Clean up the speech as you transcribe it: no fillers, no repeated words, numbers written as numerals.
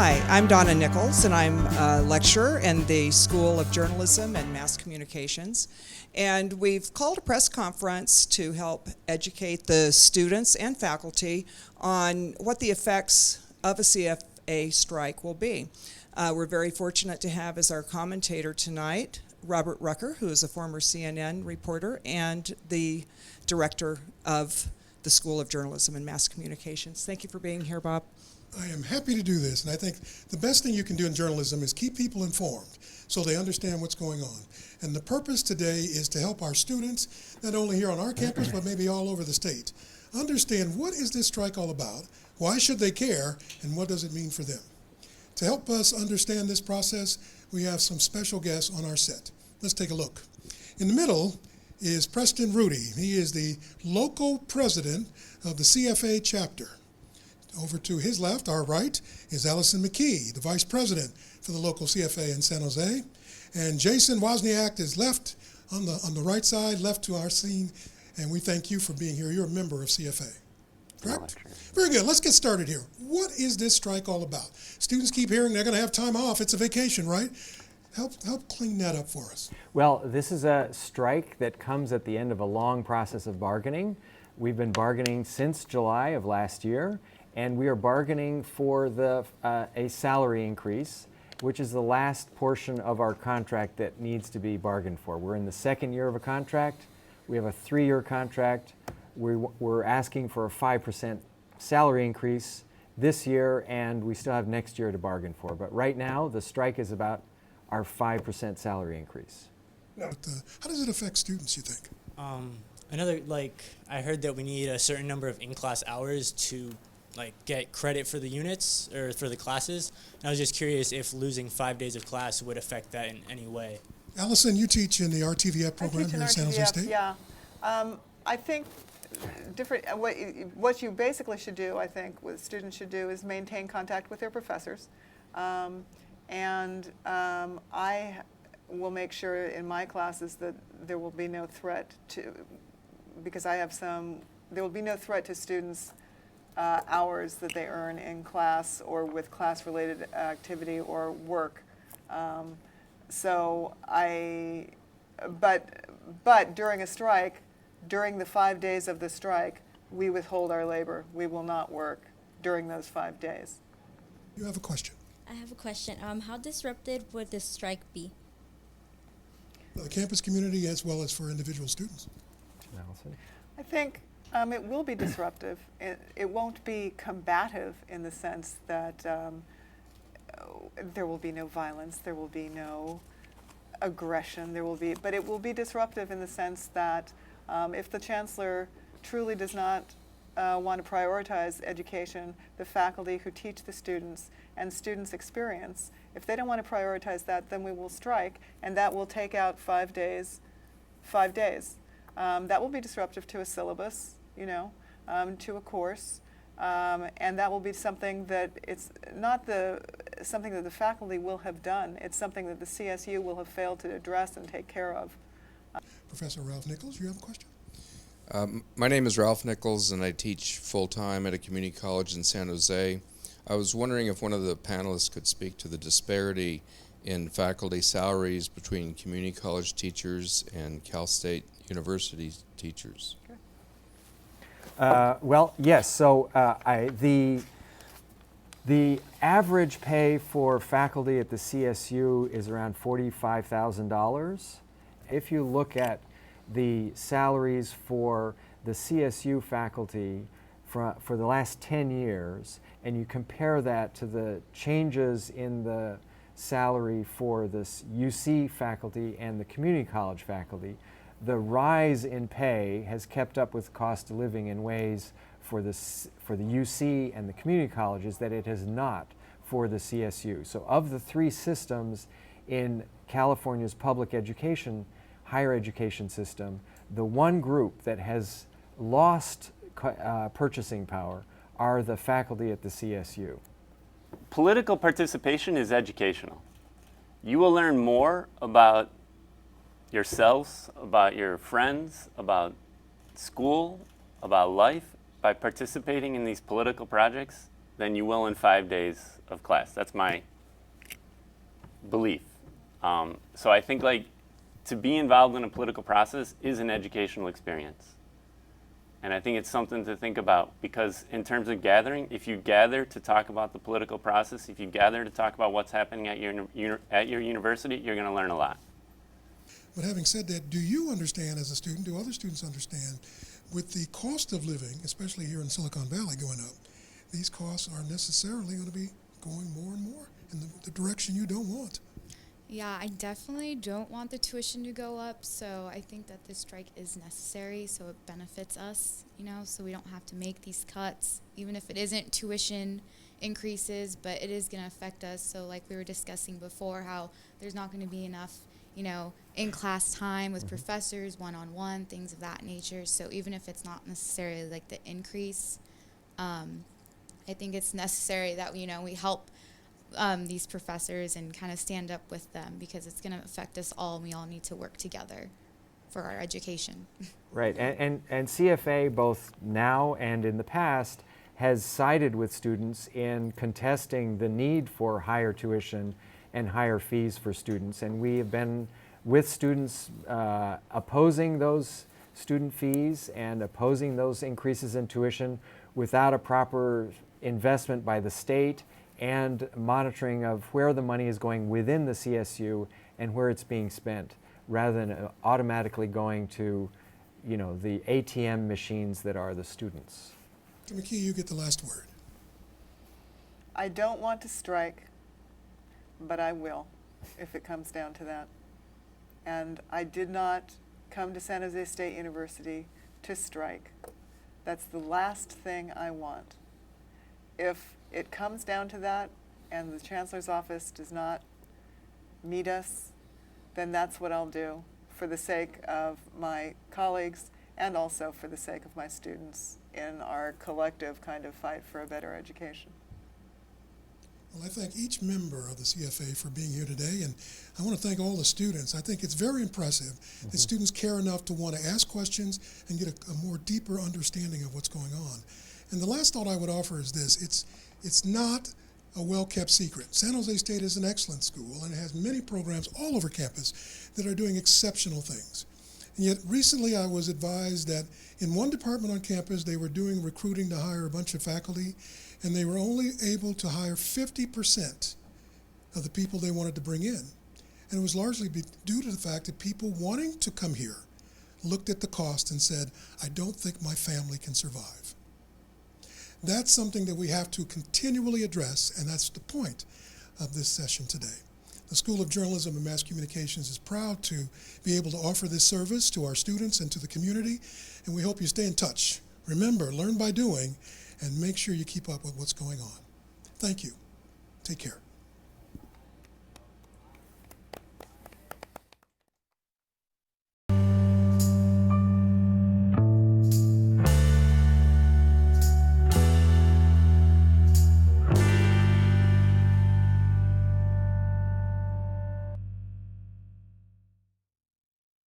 Hi, I'm Donna Nichols, and I'm a lecturer in the School of Journalism and Mass Communications. And we've called a press conference to help educate the students and faculty on what the effects of a CFA strike will be. We're very fortunate to have as our commentator tonight Robert Rucker, who is a former CNN reporter and the director of the School of Journalism and Mass Communications. Thank you for being here, Bob. I am happy to do this, and I think the best thing you can do in journalism is keep people informed so they understand what's going on. And the purpose today is to help our students, not only here on our campus, but maybe all over the state, understand what is this strike all about, why should they care, and what does it mean for them. To help us understand this process, we have some special guests on our set. Let's take a look. In the middle is Preston Rudy. He is the local president of the CFA chapter. Over to his left, our right, is Allison McKee, the vice president for the local CFA in San Jose. And Jason Wozniak is left on the right side, left to our scene. And we thank you for being here. You're a member of CFA. Correct? Very good. Let's get started here. What is this strike all about? Students keep hearing they're going to have time off. It's a vacation, right? Help clean that up for us. Well, this is a strike that comes at the end of a long process of bargaining. We've been bargaining since July of last year, and we are bargaining for a salary increase, which is the last portion of our contract that needs to be bargained for. We're in the second year of a contract. We have a 3-year contract. We're asking for a 5% salary increase this year, and we still have next year to bargain for. But right now, the strike is about our 5% salary increase. But, how does it affect students, you think? I heard that we need a certain number of in-class hours to get credit for the units or for the classes. And I was just curious if losing 5 days of class would affect that in any way. Allison, you teach in the RTVF program here at San Jose State? Yeah. I think what you basically should do, I think, what students should do is maintain contact with their professors. I will make sure in my classes that there will be no threat because there will be no threat to students' hours that they earn in class or with class-related activity or work. But during a strike, during the 5 days of the strike, we withhold our labor. We will not work during those 5 days. You have a question. I have a question. How disruptive would this strike be? For the campus community as well as for individual students. Allison? I think it will be disruptive. It won't be combative in the sense that there will be no violence, there will be no aggression, but it will be disruptive in the sense that if the chancellor truly does not want to prioritize education, the faculty who teach the students and students' experience, if they don't want to prioritize that, then we will strike, and that will take out 5 days. 5 days. That will be disruptive to a syllabus, to a course, and that will be something that it's not something that the faculty will have done. It's something that the CSU will have failed to address and take care of. Professor Ralph Nichols, you have a question? My name is Ralph Nichols, and I teach full-time at a community college in San Jose. I was wondering if one of the panelists could speak to the disparity in faculty salaries between community college teachers and Cal State University teachers. Well, yes. So the average pay for faculty at the CSU is around $45,000. If you look at the salaries for the CSU faculty for the last 10 years, and you compare that to the changes in the salary for the UC faculty and the community college faculty, the rise in pay has kept up with cost of living in ways for the UC and the community colleges that it has not for the CSU. So of the 3 systems in California's public education, higher education system, the one group that has lost purchasing power are the faculty at the CSU. Political participation is educational. You will learn more about yourselves, about your friends, about school, about life by participating in these political projects than you will in 5 days of class. That's my belief. So I think like to be involved in a political process is an educational experience. And I think it's something to think about, because in terms of gathering, if you gather to talk about the political process, if you gather to talk about what's happening at your university, you're going to learn a lot. But having said that, do you understand as a student, do other students understand, with the cost of living, especially here in Silicon Valley going up, these costs are necessarily going to be going more and more in the direction you don't want? Yeah, I definitely don't want the tuition to go up, so I think that this strike is necessary so it benefits us, so we don't have to make these cuts, even if it isn't tuition increases, but it is going to affect us. So like we were discussing before, how there's not going to be enough, in-class time with professors, one-on-one, things of that nature. So even if it's not necessarily like the increase, I think it's necessary that, we help these professors and kind of stand up with them, because it's going to affect us all, and we all need to work together for our education. Right, and CFA, both now and in the past, has sided with students in contesting the need for higher tuition and higher fees for students. And we have been with students opposing those student fees and opposing those increases in tuition without a proper investment by the state and monitoring of where the money is going within the CSU and where it's being spent, rather than automatically going to, the ATM machines that are the students. Mr. McKee, you get the last word. I don't want to strike, but I will, if it comes down to that. And I did not come to San Jose State University to strike. That's the last thing I want. If it comes down to that and the Chancellor's office does not meet us, then that's what I'll do for the sake of my colleagues and also for the sake of my students in our collective kind of fight for a better education. Well, I thank each member of the CFA for being here today, and I want to thank all the students. I think it's very impressive that students care enough to want to ask questions and get a more deeper understanding of what's going on. And the last thought I would offer is this: it's not a well-kept secret. San Jose State is an excellent school, and it has many programs all over campus that are doing exceptional things. And yet recently I was advised that in one department on campus they were doing recruiting to hire a bunch of faculty, and they were only able to hire 50% of the people they wanted to bring in. And it was largely due to the fact that people wanting to come here looked at the cost and said, I don't think my family can survive. That's something that we have to continually address, and that's the point of this session today. The School of Journalism and Mass Communications is proud to be able to offer this service to our students and to the community, and we hope you stay in touch. Remember, learn by doing, and make sure you keep up with what's going on. Thank you. Take care.